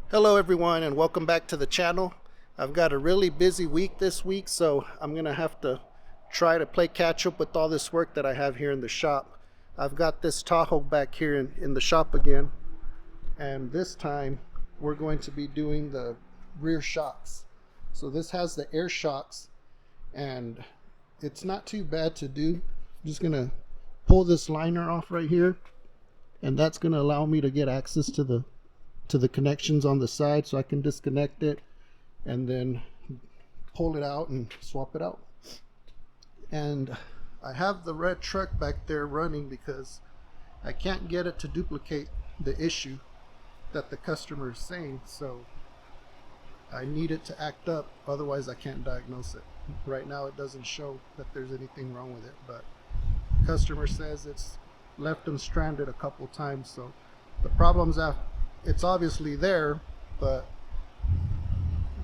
Hello everyone and welcome back to the channel. I've got a really busy week this week, so I'm gonna have to try to play catch up with all this work that I have here in the shop. I've got this Tahoe back here in the shop again, and this time we're going to be doing the rear shocks. So this has the air shocks and it's not too bad to do. I'm just gonna pull this liner off right here, and that's gonna allow me to get access to the connections on the side, so I can disconnect it and then pull it out and swap it out. And I have the red truck back there running because I can't get it to duplicate the issue that the customer is saying, so I need it to act up, otherwise I can't diagnose it. Right now it doesn't show that there's anything wrong with it, but the customer says it's left them stranded a couple times, so the problem's it's obviously there, but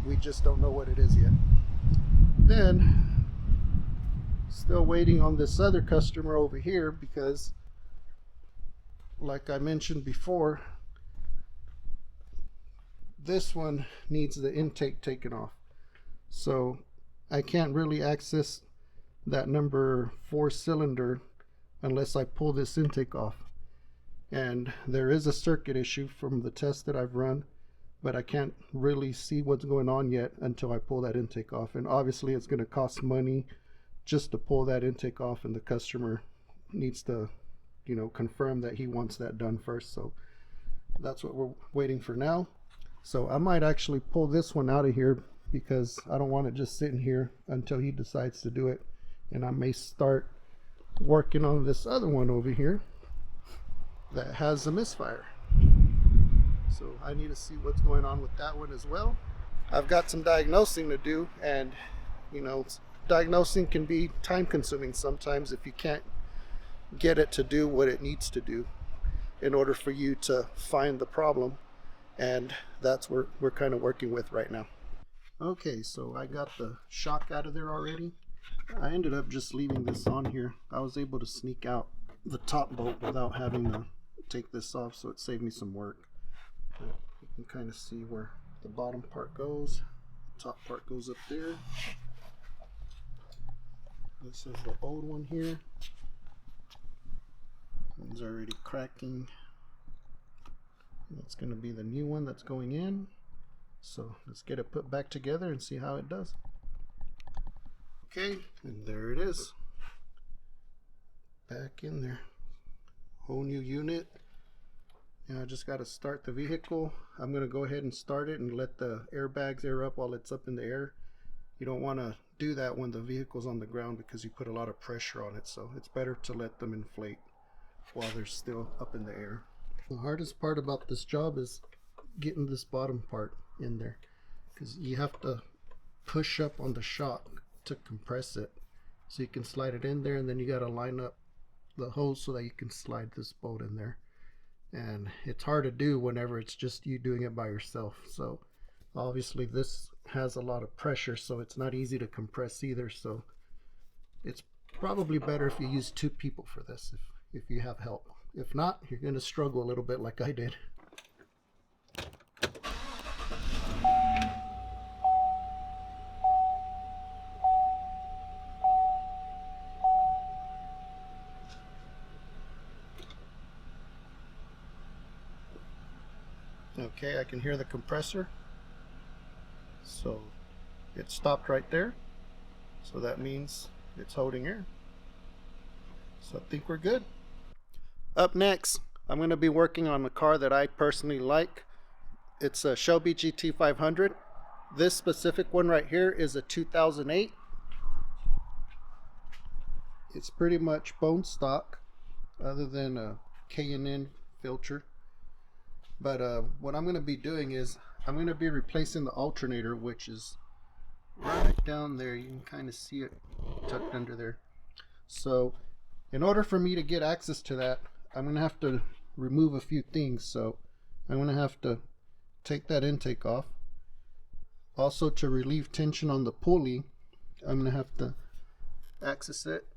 we just don't know what it is yet. Then still waiting on this other customer over here because, like I mentioned before, this one needs the intake taken off, so I can't really access that number 4 cylinder unless I pull this intake off. And there is a circuit issue from the test that I've run, but I can't really see what's going on yet until I pull that intake off. And obviously it's going to cost money just to pull that intake off, and the customer needs to, confirm that he wants that done first. So that's what we're waiting for now. So I might actually pull this one out of here because I don't want it just sitting here until he decides to do it. And I may start working on this other one over here that has a misfire. So I need to see what's going on with that one as well. I've got some diagnosing to do, and diagnosing can be time consuming sometimes if you can't get it to do what it needs to do in order for you to find the problem, and that's what we're kind of working with right now. Okay, so I got the shock out of there already. I ended up just leaving this on here. I was able to sneak out the top bolt without having to take this off, so it saved me some work. But you can kind of see where the bottom part goes. The top part goes up there. This is the old one here. It's already cracking. It's going to be the new one that's going in. So let's get it put back together and see how it does. Okay, and there it is. Back in there. Whole new unit. Now I just got to start the vehicle. I'm going to go ahead and start it and let the airbags air up while it's up in the air. You don't want to do that when the vehicle's on the ground because you put a lot of pressure on it, so it's better to let them inflate while they're still up in the air. The hardest part about this job is getting this bottom part in there, because you have to push up on the shock to compress it so you can slide it in there, and then you got to line up the hose so that you can slide this bolt in there. And it's hard to do whenever it's just you doing it by yourself. So obviously this has a lot of pressure, so it's not easy to compress either. So it's probably better if you use 2 people for this, if you have help. If not, you're going to struggle a little bit like I did. Okay, I can hear the compressor. So it stopped right there. So that means it's holding air. So I think we're good. Up next, I'm going to be working on a car that I personally like. It's a Shelby GT500. This specific one right here is a 2008. It's pretty much bone stock other than a K&N filter. But what I'm going to be doing is I'm going to be replacing the alternator, which is right down there. You can kind of see it tucked under there. So in order for me to get access to that, I'm going to have to remove a few things. So I'm going to have to take that intake off. Also, to relieve tension on the pulley, I'm going to have to access it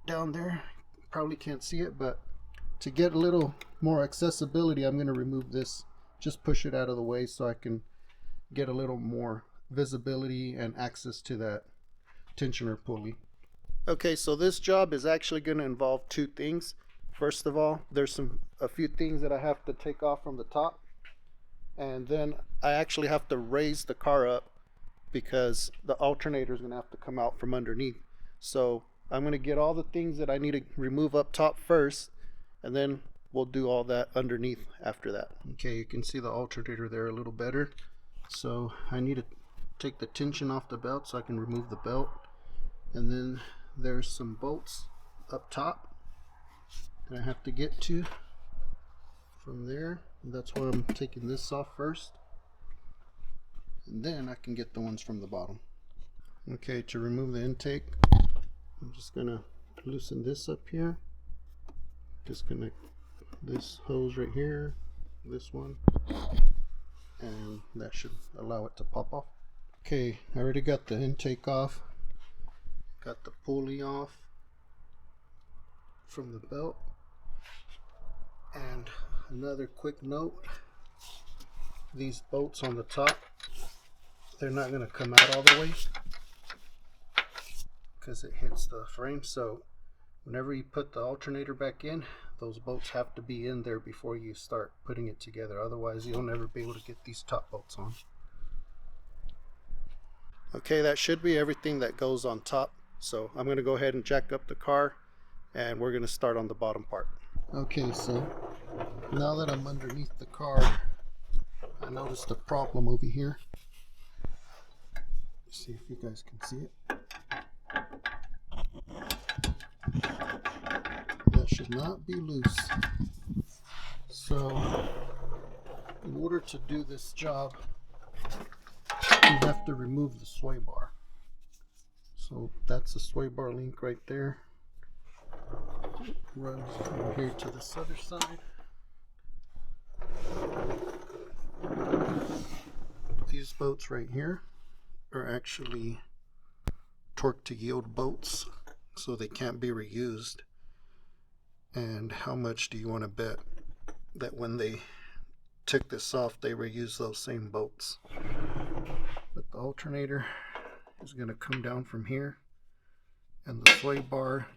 down there. Probably can't see it, but to get a little more accessibility, I'm going to remove this just push it out of the way so I can get a little more visibility and access to that tensioner pulley. Okay, so this job is actually going to involve two things. First of all, there's a few things that I have to take off from the top, and then I actually have to raise the car up because the alternator is going to have to come out from underneath. So I'm going to get all the things that I need to remove up top first, and then we'll do all that underneath after that. Okay, you can see the alternator there a little better. So I need to take the tension off the belt so I can remove the belt, and then there's some bolts up top that I have to get to from there. And that's why I'm taking this off first, and then I can get the ones from the bottom. Okay, to remove the intake, I'm just gonna loosen this up here, disconnect this hose right here, this one, and that should allow it to pop off. Okay, I already got the intake off, got the pulley off from the belt. And another quick note, these bolts on the top, they're not going to come out all the way because it hits the frame. So whenever you put the alternator back in, those bolts have to be in there before you start putting it together. Otherwise you'll never be able to get these top bolts on. Okay, that should be everything that goes on top. So I'm going to go ahead and jack up the car, and we're going to start on the bottom part. Okay, so now that I'm underneath the car, I noticed a problem over here. Let's see if you guys can see it. That should not be loose. So in order to do this job, you have to remove the sway bar. So that's the sway bar link right there. Runs over here to this other side. These bolts right here are actually torque to yield bolts, so they can't be reused. And how much do you want to bet that when they took this off, they reused those same bolts? But the alternator is going to come down from here, and the sway bar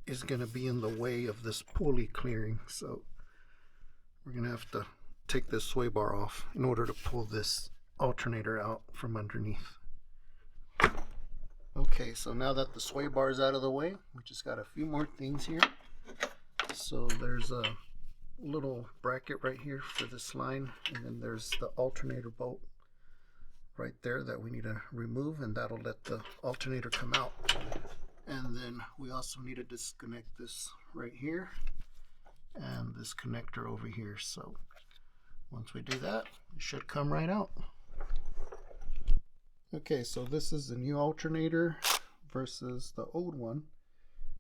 is going to be in the way of this pulley clearing. So we're going to have to take this sway bar off in order to pull this alternator out from underneath. Okay, so now that the sway bar is out of the way, we just got a few more things here. So there's a little bracket right here for this line, and then there's the alternator bolt right there that we need to remove, and that'll let the alternator come out. And then we also need to disconnect this right here and this connector over here. So once we do that, it should come right out. Okay, so this is the new alternator versus the old one.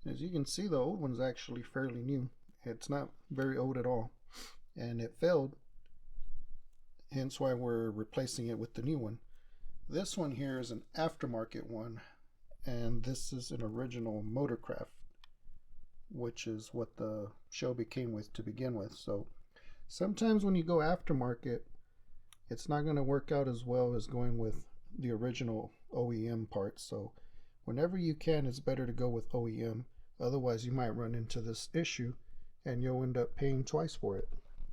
As you can see, the old one's actually fairly new. It's not very old at all, and it failed, hence why we're replacing it with the new one. This one here is an aftermarket one, and this is an original Motorcraft, which is what the Shelby came with to begin with. So sometimes when you go aftermarket, it's not going to work out as well as going with the original OEM parts. So whenever you can, it's better to go with OEM. Otherwise you might run into this issue and you'll end up paying twice for it.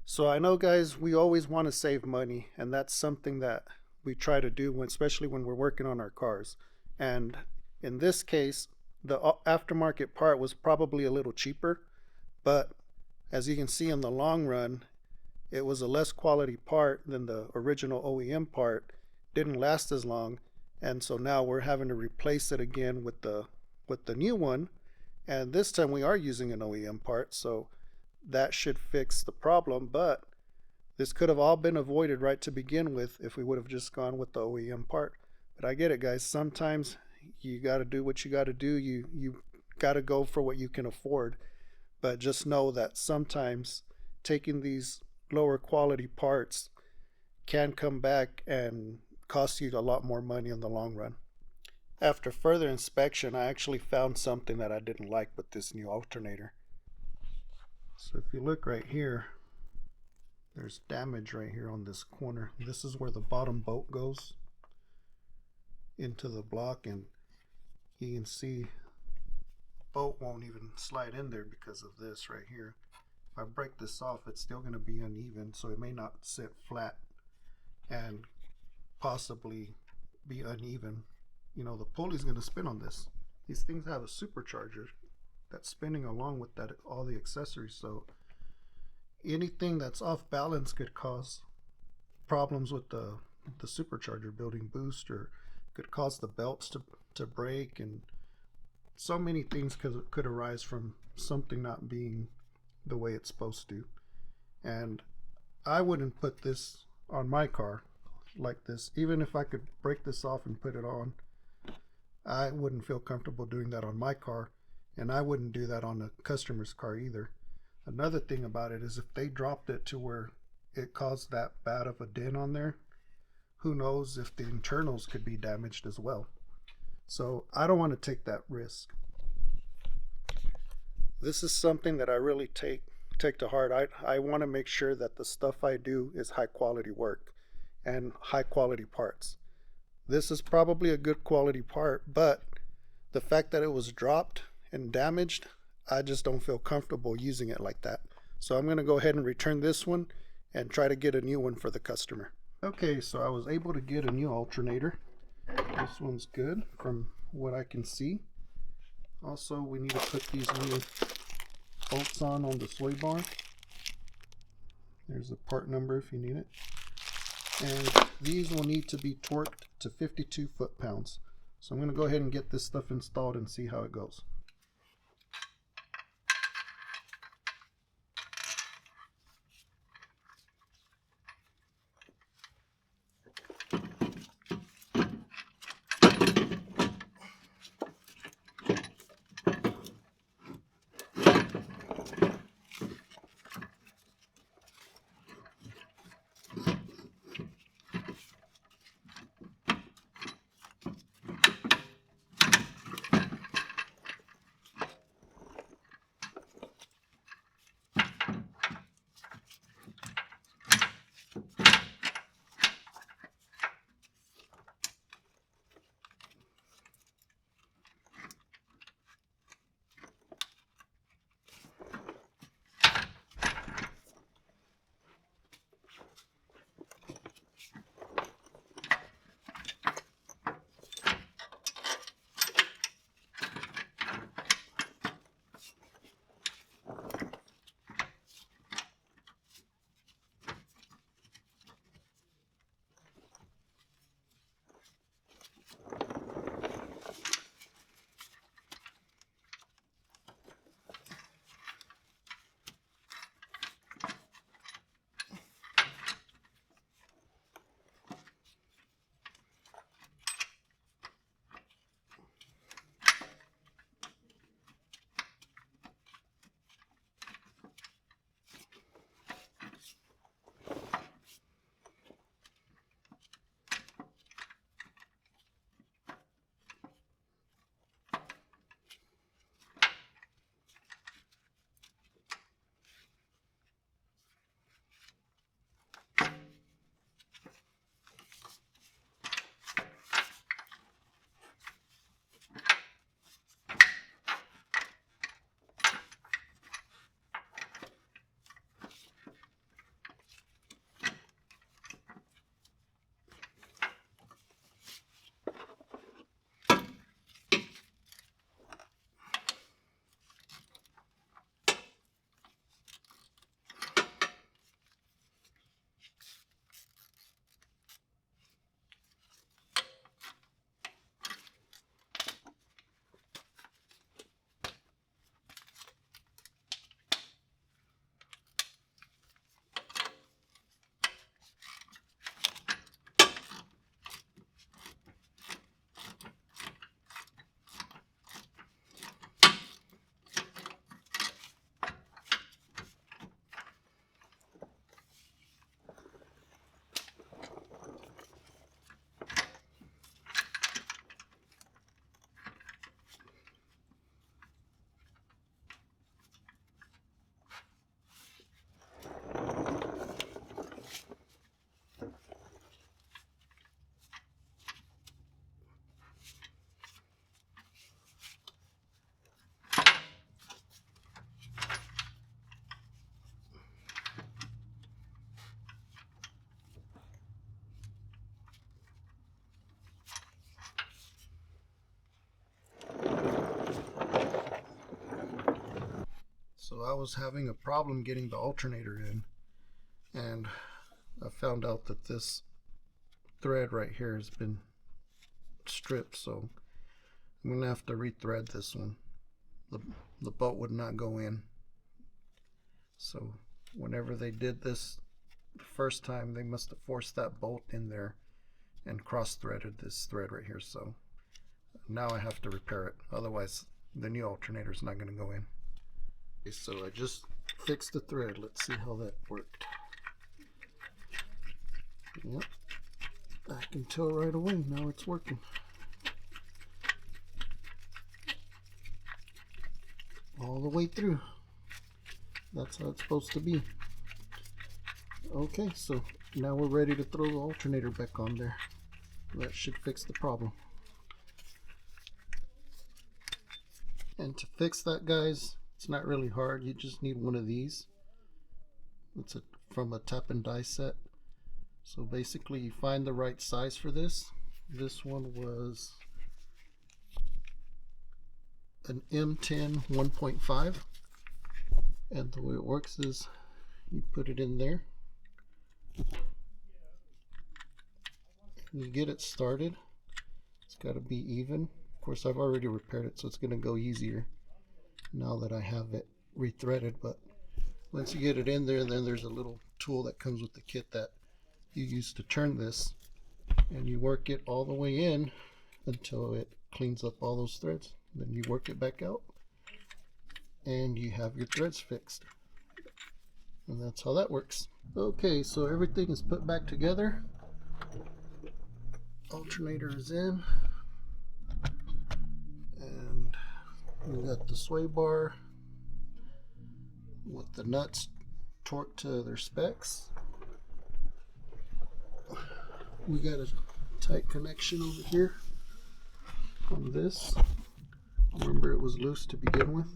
So I know, guys, we always want to save money, and that's something that we try to do, especially when we're working on our cars. And in this case, the aftermarket part was probably a little cheaper, but as you can see, in the long run, it was a less quality part than the original OEM part. Didn't last as long, and so now we're having to replace it again with the new one, and this time we are using an OEM part, so that should fix the problem. But this could have all been avoided right to begin with if we would have just gone with the OEM part. But I get it, guys. Sometimes you got to do what you got to do. You got to go for what you can afford. But just know that sometimes taking these lower quality parts can come back and cost you a lot more money in the long run. After further inspection, I actually found something that I didn't like with this new alternator. So if you look right here, there's damage right here on this corner. This is where the bottom bolt goes into the block, and you can see bolt won't even slide in there because of this right here. If I break this off, it's still going to be uneven, so it may not sit flat and possibly be uneven. You know, the pulley's going to spin on this. These things have a supercharger that's spinning along with that, all the accessories, so anything that's off balance could cause problems with the supercharger building boost, or could cause the belts to break, and so many things could arise from something not being the way it's supposed to. And I wouldn't put this on my car like this. Even if I could break this off and put it on, I wouldn't feel comfortable doing that on my car, and I wouldn't do that on a customer's car either. Another thing about it is if they dropped it to where it caused that bad of a dent on there, who knows if the internals could be damaged as well. So I don't want to take that risk. This is something that I really take to heart. I want to make sure that the stuff I do is high quality work and high quality parts. This is probably a good quality part, but the fact that it was dropped and damaged, I just don't feel comfortable using it like that. So I'm going to go ahead and return this one and try to get a new one for the customer. Okay, so I was able to get a new alternator. This one's good from what I can see. Also, we need to put these new bolts on the sway bar. There's the part number if you need it. And these will need to be torqued to 52 foot-pounds. So I'm going to go ahead and get this stuff installed and see how it goes. So I was having a problem getting the alternator in, and I found out that this thread right here has been stripped, so I'm gonna have to rethread this one. The bolt would not go in. So whenever they did this the first time, they must have forced that bolt in there and cross-threaded this thread right here. So now I have to repair it, otherwise the new alternator is not going to go in. Okay, so I just fixed the thread. Let's see how that worked. Yep, I can tell right away now it's working. All the way through. That's how it's supposed to be. Okay, so now we're ready to throw the alternator back on there. That should fix the problem. And to fix that, guys, it's not really hard. You just need one of these. It's from a tap and die set. So basically you find the right size for this. This one was an M10 1.5, and the way it works is you put it in there, you get it started. It's got to be even. Of course, I've already repaired it, so it's going to go easier now that I have it rethreaded. But once you get it in there, then there's a little tool that comes with the kit that you use to turn this, and you work it all the way in until it cleans up all those threads. Then you work it back out and you have your threads fixed. And that's how that works. Okay, so everything is put back together. Alternator is in. And we got the sway bar with the nuts torqued to their specs. We got a tight connection over here on this. Remember, it was loose to begin with,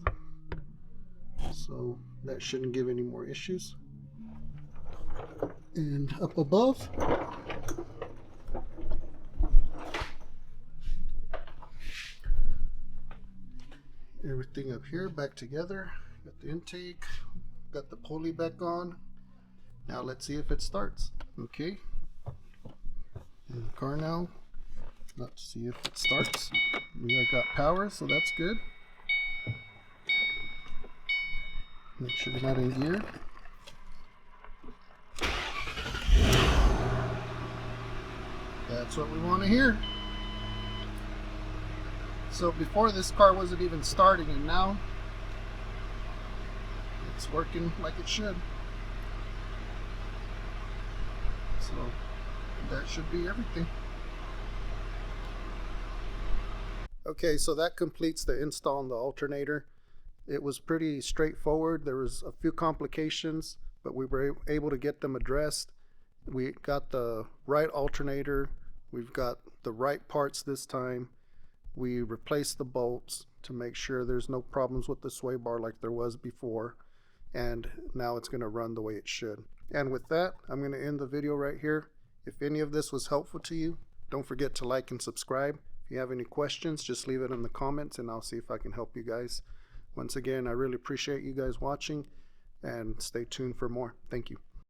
so that shouldn't give any more issues. And up above, everything up here back together. Got the intake, got the pulley back on. Now let's see if it starts. Okay, in the car now. Let's see if it starts. We got power, so that's good. Make sure we're not in gear. That's what we want to hear. So before, this car wasn't even starting, and now it's working like it should. So that should be everything. Okay, so that completes the install on the alternator. It was pretty straightforward. There was a few complications, but we were able to get them addressed. We got the right alternator. We've got the right parts this time. We replaced the bolts to make sure there's no problems with the sway bar like there was before. And now it's going to run the way it should. And with that, I'm going to end the video right here. If any of this was helpful to you, don't forget to like and subscribe. If you have any questions, just leave it in the comments and I'll see if I can help you guys. Once again, I really appreciate you guys watching, and stay tuned for more. Thank you.